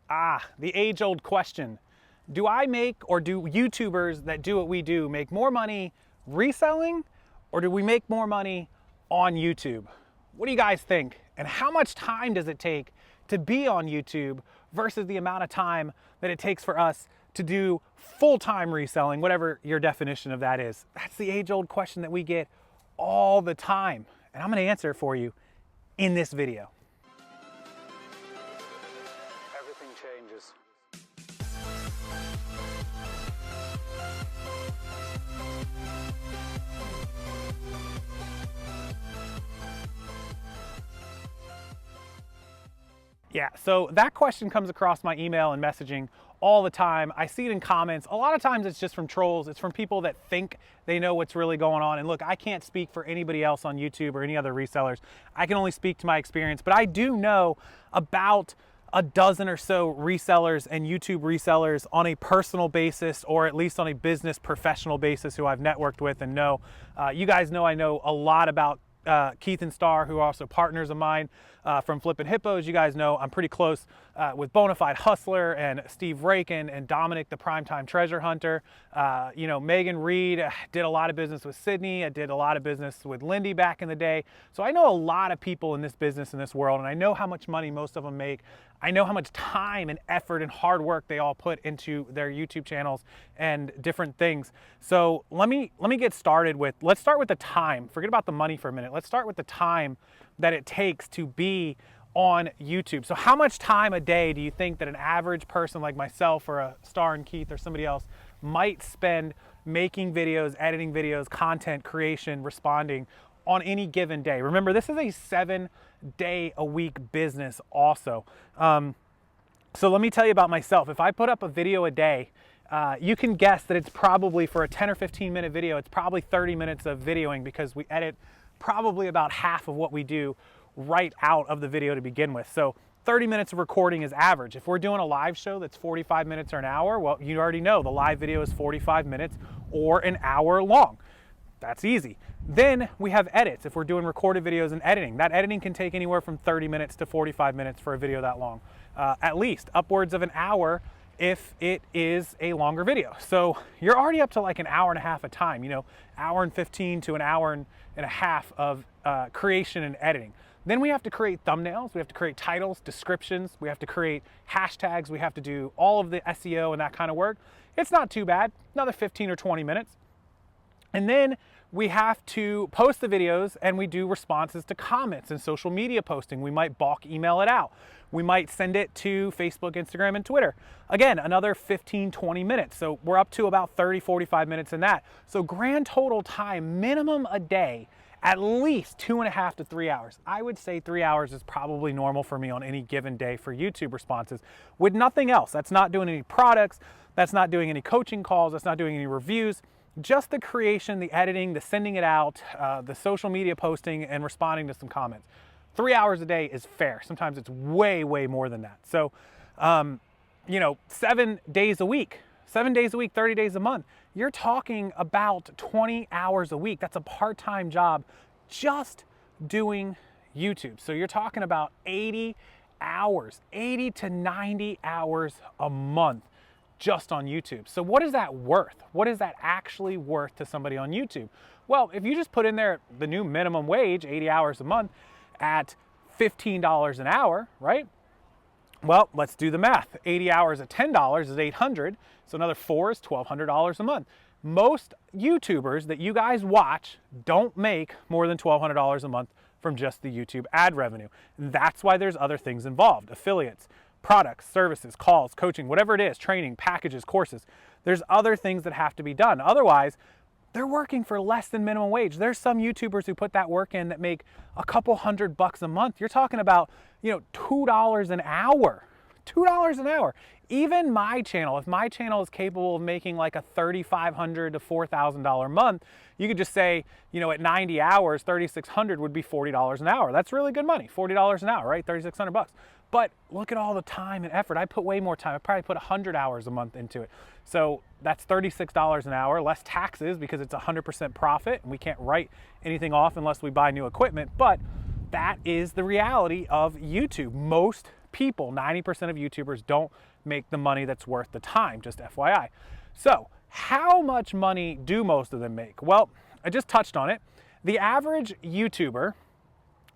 The age-old question. Do I make, or do YouTubers that do what we do make more money reselling, or do we make more money on YouTube? What do you guys think? And how much time does it take to be on YouTube versus the amount of time that it takes for us to do full-time reselling, whatever your definition of that is? That's the age-old question that we get all the time. And I'm gonna answer it for you in this video. Everything changes. Yeah, so that question comes across my email and messaging all the time. I see it in comments. A lot of times it's just from trolls. It's from people that think they know what's really going on. And look, I can't speak for anybody else on YouTube or any other resellers. I can only speak to my experience, but I do know about a dozen or so resellers and YouTube resellers on a personal basis, or at least on a business professional basis, who I've networked with and know. You guys know I know a lot about Keith and Star, who are also partners of mine from Flippin' Hippos. You guys know I'm pretty close with Bonafide Hustler and Steve Rakin and Dominic, the Primetime Treasure Hunter. You know, Megan Reed did a lot of business with Sydney. I did a lot of business with Lindy back in the day. So I know a lot of people in this business, in this world, and I know how much money most of them make. I know how much time and effort and hard work they all put into their YouTube channels and different things. So let me get started with, let's start with the time. Forget about the money for a minute. Let's start with the time that it takes to be on YouTube. So how much time a day do you think that an average person like myself or a Star and Keith or somebody else might spend making videos, editing videos, content creation, responding on any given day? Remember, this is a 7-day-a-week business also. So let me tell you about myself. If I put up a video a day, you can guess that it's probably, for a 10 or 15 minute video, it's probably 30 minutes of videoing, because we edit probably about half of what we do right out of the video to begin with. So 30 minutes of recording is average. If we're doing a live show that's 45 minutes or an hour, well, you already know the live video is 45 minutes or an hour long. That's easy. Then we have edits. If we're doing recorded videos and editing, that editing can take anywhere from 30 minutes to 45 minutes for a video that long. At least upwards of an hour if it is a longer video. So you're already up to like an hour and a half of time, you know, hour and 15 to an hour and a half of creation and editing. Then we have to create thumbnails, we have to create titles, descriptions, we have to create hashtags, we have to do all of the SEO and that kind of work. It's not too bad, another 15 or 20 minutes. And then we have to post the videos, and we do responses to comments and social media posting. We might bulk email it out. We might send it to Facebook, Instagram, and Twitter. Again, another 15, 20 minutes. So we're up to about 30, 45 minutes in that. So grand total time, minimum a day, at least 2.5 to 3 hours. I would say 3 hours is probably normal for me on any given day for YouTube responses, with nothing else. That's not doing any products. That's not doing any coaching calls. That's not doing any reviews. Just the creation, the editing, the sending it out, the social media posting, and responding to some comments. 3 hours a day is fair. Sometimes it's way, way more than that. So, you know, 7 days a week, 30 days a month, you're talking about 20 hours a week. That's a part-time job just doing YouTube. So you're talking about 80 hours, 80 to 90 hours a month just on YouTube. So what is that worth? What is that actually worth to somebody on YouTube? Well, if you just put in there the new minimum wage, 80 hours a month at $15 an hour, right? Well, let's do the math. 80 hours at $10 is $800. So another 4 is $1,200 a month. Most YouTubers that you guys watch don't make more than $1,200 a month from just the YouTube ad revenue. That's why there's other things involved: affiliates, products, services, calls, coaching, whatever it is, training, packages, courses. There's other things that have to be done. Otherwise, they're working for less than minimum wage. There's some YouTubers who put that work in that make a couple $100 a month. You're talking about, you know, $2 an hour. $2 an hour. Even my channel, if my channel is capable of making like a $3,500 to $4,000 a month, you could just say, you know, at 90 hours, 3,600 would be $40 an hour. That's really good money. $40 an hour, right? 3,600 bucks. But look at all the time and effort. I put way more time. I probably put 100 hours a month into it. So that's $36 an hour, less taxes because it's 100% profit, and we can't write anything off unless we buy new equipment. But that is the reality of YouTube. Most people, 90% of YouTubers don't make the money that's worth the time, just FYI. So how much money do most of them make? Well, I just touched on it. The average YouTuber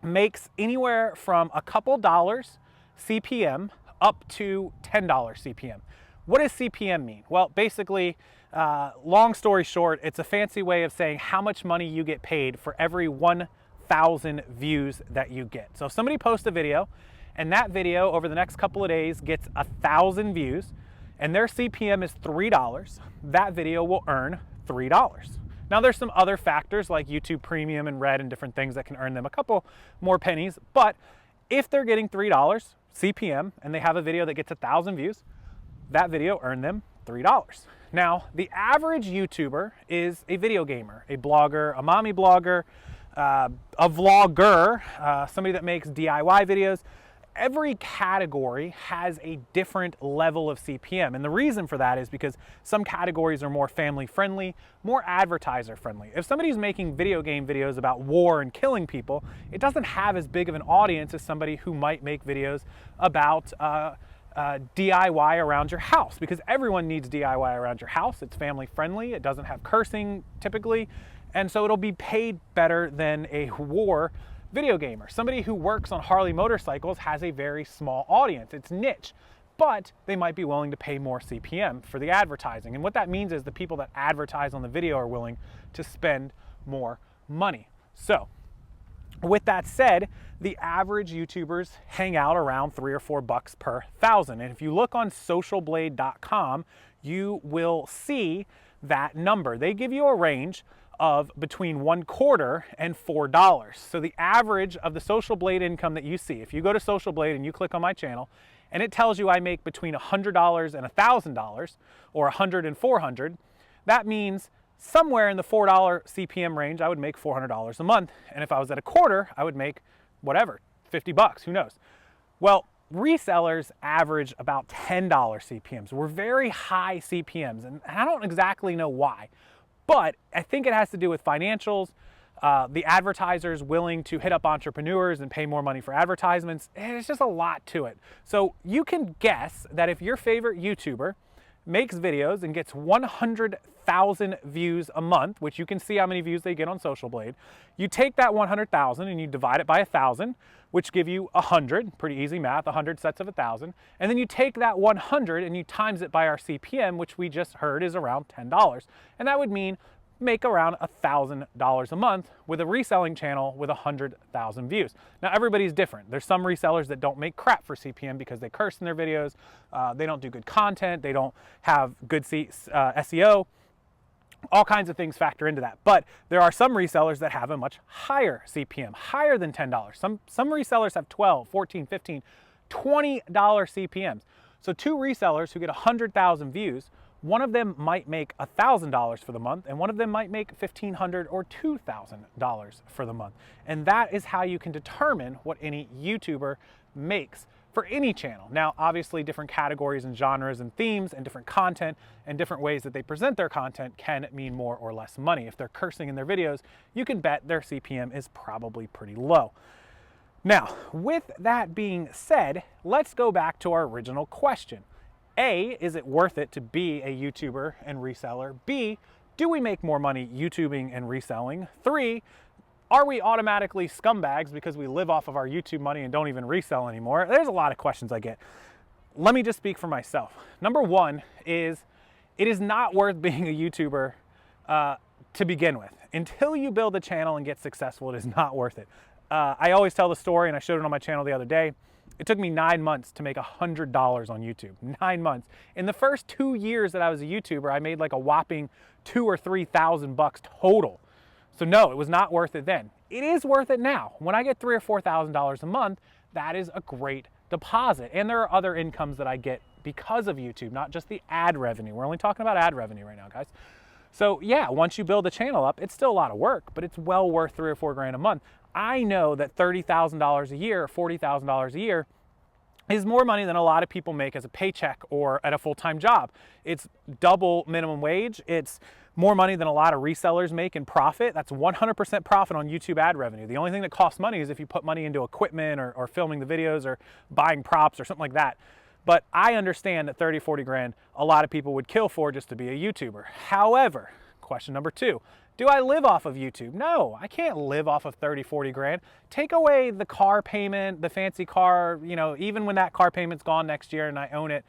makes anywhere from a couple dollars CPM up to $10 CPM. What does CPM mean? Well, basically, long story short, it's a fancy way of saying how much money you get paid for every 1,000 views that you get. So if somebody posts a video and that video over the next couple of days gets 1,000 views and their CPM is $3, that video will earn $3. Now there's some other factors like YouTube Premium and Red and different things that can earn them a couple more pennies, but if they're getting $3 CPM and they have a video that gets 1,000 views, that video earned them $3. Now, the average YouTuber is a video gamer, a blogger, a mommy blogger, a vlogger, somebody that makes DIY videos. Every category has a different level of CPM. And the reason for that is because some categories are more family friendly, more advertiser friendly. If somebody's making video game videos about war and killing people, it doesn't have as big of an audience as somebody who might make videos about DIY around your house, because everyone needs DIY around your house. It's family friendly. It doesn't have cursing typically. And so it'll be paid better than a war video gamer. Somebody who works on Harley motorcycles has a very small audience. It's niche, but they might be willing to pay more CPM for the advertising. And what that means is the people that advertise on the video are willing to spend more money. So with that said, the average YouTubers hang out around $3 or $4 per 1,000. And if you look on socialblade.com, you will see that number. They give you a range of between $1/4 and $4. So the average of the Social Blade income that you see, if you go to Social Blade and you click on my channel, and it tells you I make between $100 and $1,000, or $100 and $400, that means somewhere in the $4 CPM range, I would make $400 a month. And if I was at a quarter, I would make whatever, $50, who knows? Well, resellers average about $10 CPMs. We're very high CPMs, and I don't exactly know why. But I think it has to do with financials, the advertisers willing to hit up entrepreneurs and pay more money for advertisements, and it's just a lot to it. So you can guess that if your favorite YouTuber makes videos and gets 100,000 views a month, which you can see how many views they get on Social Blade, you take that 100,000 and you divide it by 1,000, which give you 100, pretty easy math, 100 sets of 1,000, and then you take that 100 and you times it by our CPM, which we just heard is around $10, and that would mean make around $1,000 a month with a reselling channel with 100,000 views. Now everybody's different. There's some resellers that don't make crap for CPM because they curse in their videos, they don't do good content, they don't have good SEO. All kinds of things factor into that. But there are some resellers that have a much higher CPM, higher than $10. Some resellers have $12, $14, $15, $20 CPMs. So two resellers who get 100,000 views, one of them might make $1,000 for the month, and one of them might make $1,500 or $2,000 for the month. And that is how you can determine what any YouTuber makes for any channel. Now, obviously, different categories and genres and themes and different content and different ways that they present their content can mean more or less money. If they're cursing in their videos, you can bet their CPM is probably pretty low. Now, with that being said, let's go back to our original question. A, is it worth it to be a YouTuber and reseller? B, do we make more money YouTubing and reselling? 3, are we automatically scumbags because we live off of our YouTube money and don't even resell anymore? There's a lot of questions I get. Let me just speak for myself. Number one is, it is not worth being a YouTuber to begin with. Until you build a channel and get successful, it is not worth it. I always tell the story, and I showed it on my channel the other day. It took me 9 months to make $100 on YouTube. 9 months. In the first 2 years that I was a YouTuber, I made like a whopping $2,000 or $3,000 total. So no, it was not worth it then. It is worth it now. When I get $3,000 or $4,000 a month, that is a great deposit. And there are other incomes that I get because of YouTube, not just the ad revenue. We're only talking about ad revenue right now, guys. So yeah, once you build a channel up, it's still a lot of work, but it's well worth $3,000 or $4,000 a month. I know that $30,000 a year, $40,000 a year is more money than a lot of people make as a paycheck or at a full-time job. It's double minimum wage. It's more money than a lot of resellers make in profit. That's 100% profit on YouTube ad revenue. The only thing that costs money is if you put money into equipment or filming the videos or buying props or something like that. But I understand that 30, 40 grand, a lot of people would kill for just to be a YouTuber. However, question number 2, do I live off of YouTube? No, I can't live off of 30, 40 grand. Take away the car payment, the fancy car, even when that car payment's gone next year and I own it,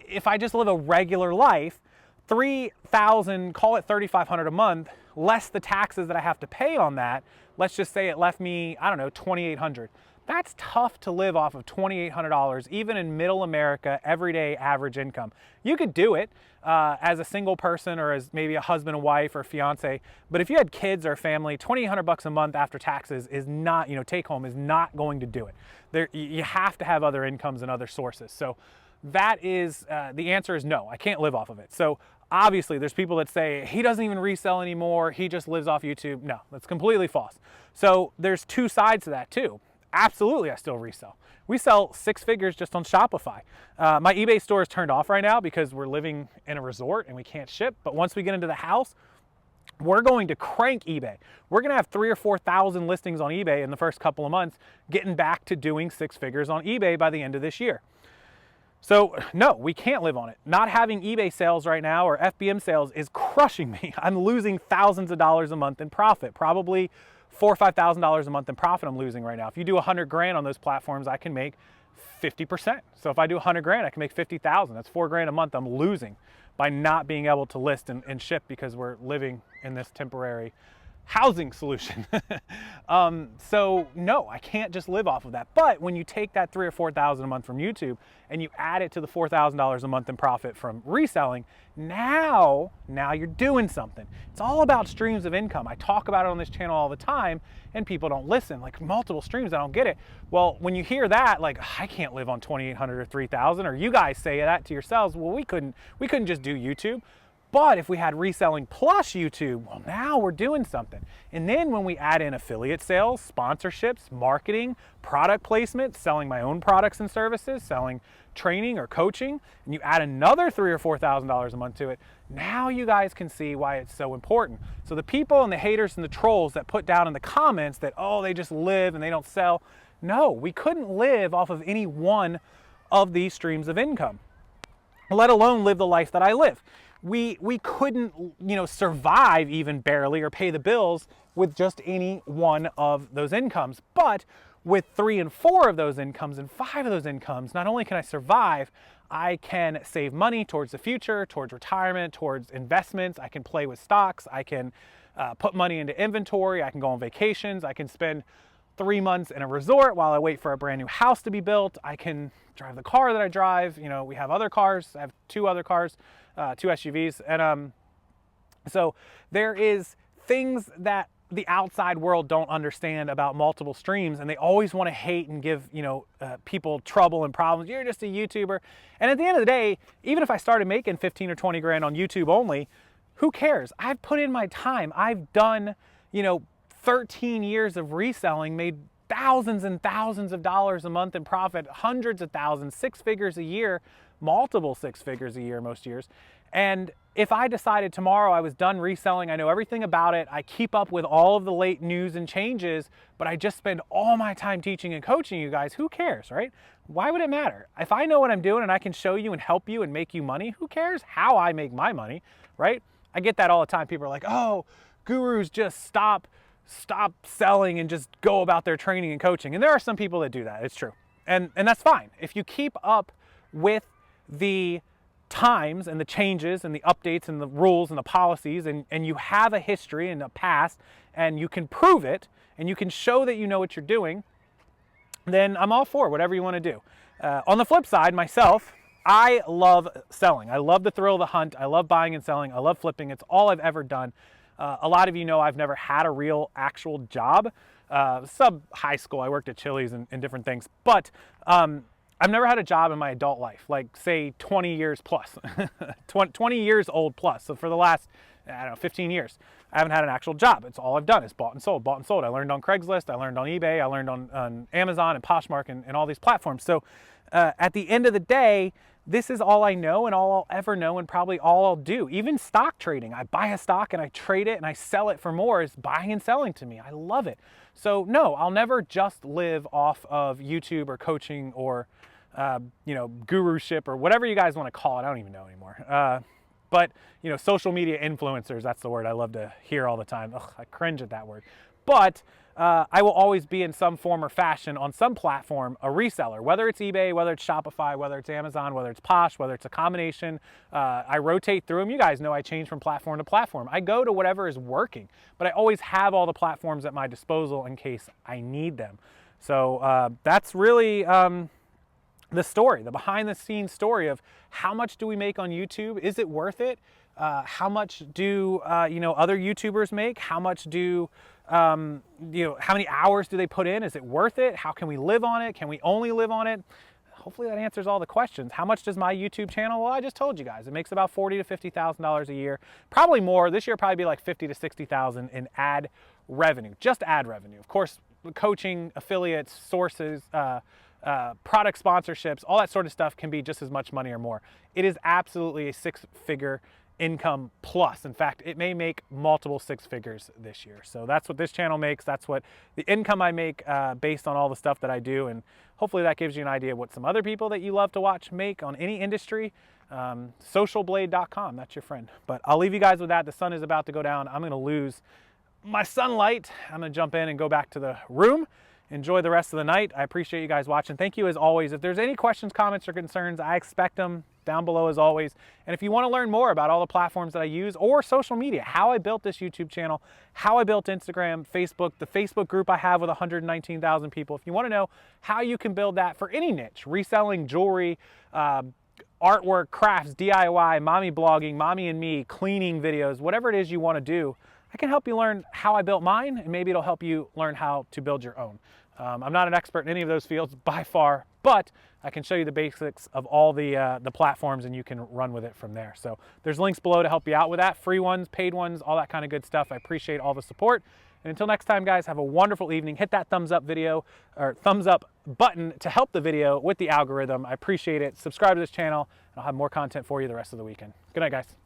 if I just live a regular life, $3,000, call it $3,500 a month, less the taxes that I have to pay on that, let's just say it left me, I don't know, $2,800. That's tough to live off of $2,800, even in middle America, everyday average income. You could do it as a single person or as maybe a husband and wife or fiance, but if you had kids or family, $2,800 a month after taxes is not, take home is not going to do it. You have to have other incomes and other sources. So that is, the answer is no, I can't live off of it. So obviously there's people that say he doesn't even resell anymore, he just lives off YouTube. No, that's completely false. So there's 2 sides to that too. Absolutely, I still resell. We sell 6 figures just on Shopify. My eBay store is turned off right now because we're living in a resort and we can't ship. But once we get into the house, we're going to crank eBay. We're going to have 3,000 or 4,000 listings on eBay in the first couple of months, getting back to doing 6 figures on eBay by the end of this year. So no, we can't live on it. Not having eBay sales right now or FBM sales is crushing me. I'm losing thousands of dollars a month in profit, probably $4,000 or $5,000 a month in profit I'm losing right now. If you do 100 grand on those platforms, I can make 50%. So if I do 100 grand, I can make 50,000. That's $4 grand a month I'm losing by not being able to list and ship because we're living in this temporary housing solution. So no, I can't just live off of that. But when you take that $3,000 or $4,000 a month from YouTube and you add it to the $4,000 a month in profit from reselling, now you're doing something. It's all about streams of income. I talk about it on this channel all the time and people don't listen, like multiple streams, I don't get it. Well, when you hear that, like I can't live on 2,800 or 3,000, or you guys say that to yourselves, well, we couldn't just do YouTube. But if we had reselling plus YouTube, well, now we're doing something. And then when we add in affiliate sales, sponsorships, marketing, product placement, selling my own products and services, selling training or coaching, and you add another $3,000 or $4,000 a month to it, now you guys can see why it's so important. So the people and the haters and the trolls that put down in the comments that, oh, they just live and they don't sell. No, we couldn't live off of any one of these streams of income, let alone live the life that I live. We couldn't, survive even barely or pay the bills with just any one of those incomes. But with 3 and 4 of those incomes and 5 of those incomes, not only can I survive, I can save money towards the future, towards retirement, towards investments. I can play with stocks. I can put money into inventory. I can go on vacations. I can spend 3 months in a resort while I wait for a brand new house to be built. I can drive the car that I drive. We have other cars. I have 2 other cars. 2 SUVs. And so there is things that the outside world don't understand about multiple streams, and they always want to hate and give, people trouble and problems. You're just a YouTuber. And at the end of the day, even if I started making 15 or 20 grand on YouTube only, who cares? I've put in my time. I've done, 13 years of reselling, made thousands and thousands of dollars a month in profit, hundreds of thousands, 6 figures a year, multiple 6 figures a year most years. And if I decided tomorrow I was done reselling, I know everything about it, I keep up with all of the late news and changes, but I just spend all my time teaching and coaching you guys, who cares, right? Why would it matter? If I know what I'm doing and I can show you and help you and make you money, who cares how I make my money, right? I get that all the time. People are like, oh, gurus just stop selling and just go about their training and coaching. And there are some people that do that, it's true. And that's fine. If you keep up with the times and the changes and the updates and the rules and the policies, and you have a history and a past, and you can prove it, and you can show that you know what you're doing, then I'm all for whatever you want to do. On the flip side, myself, I love selling. I love the thrill of the hunt. I love buying and selling. I love flipping. It's all I've ever done. A lot of you know I've never had a real actual job. Sub high school, I worked at Chili's and different things, but I've never had a job in my adult life, like say 20 years plus, 20 years old plus. So for the last, 15 years, I haven't had an actual job. It's all I've done is bought and sold. I learned on Craigslist, I learned on eBay, I learned on Amazon and Poshmark and all these platforms. So at the end of the day, this is all I know and all I'll ever know and probably all I'll do. Even stock trading. I buy a stock and I trade it and I sell it for more is buying and selling to me. I love it. So no, I'll never just live off of YouTube or coaching or guruship or whatever you guys want to call it. I don't even know anymore. But social media influencers, that's the word I love to hear all the time. Ugh, I cringe at that word. But I will always be in some form or fashion on some platform a reseller, whether it's eBay, whether it's Shopify, whether it's Amazon, whether it's Posh, whether it's a combination. I rotate through them. You guys know I change from platform to platform. I go to whatever is working, but I always have all the platforms at my disposal in case I need them. So that's really the story, the behind the scenes story of how much do we make on YouTube? Is it worth it? How much do other YouTubers make? How much do how many hours do they put in? Is it worth it? How can we live on it? Can we only live on it? Hopefully that answers all the questions. How much does my YouTube channel? Well, I just told you guys, it makes about $40,000 to $50,000 a year, probably more. This year probably be like 50 to 60,000 in ad revenue, just ad revenue. Of course, coaching, affiliates, sources, product sponsorships, all that sort of stuff can be just as much money or more. It is absolutely a six-figure income plus. In fact, it may make multiple six figures this year. So that's what this channel makes. That's what the income I make based on all the stuff that I do. And hopefully that gives you an idea of what some other people that you love to watch make on any industry. Socialblade.com, that's your friend. But I'll leave you guys with that. The sun is about to go down. I'm going to lose my sunlight. I'm going to jump in and go back to the room. Enjoy the rest of the night. I appreciate you guys watching. Thank you as always. If there's any questions, comments, or concerns, I expect them down below as always. And if you want to learn more about all the platforms that I use or social media, how I built this YouTube channel, how I built Instagram, Facebook, the Facebook group I have with 119,000 people, if you want to know how you can build that for any niche, reselling, jewelry, artwork, crafts, DIY, mommy blogging, mommy and me, cleaning videos, whatever it is you want to do, I can help you learn how I built mine, and maybe it'll help you learn how to build your own. I'm not an expert in any of those fields by far, but I can show you the basics of all the platforms, and you can run with it from there. So there's links below to help you out with that, free ones, paid ones, all that kind of good stuff. I appreciate all the support. And until next time, guys, have a wonderful evening. Hit that thumbs up video or thumbs up button to help the video with the algorithm. I appreciate it. Subscribe to this channel, and I'll have more content for you the rest of the weekend. Good night, guys.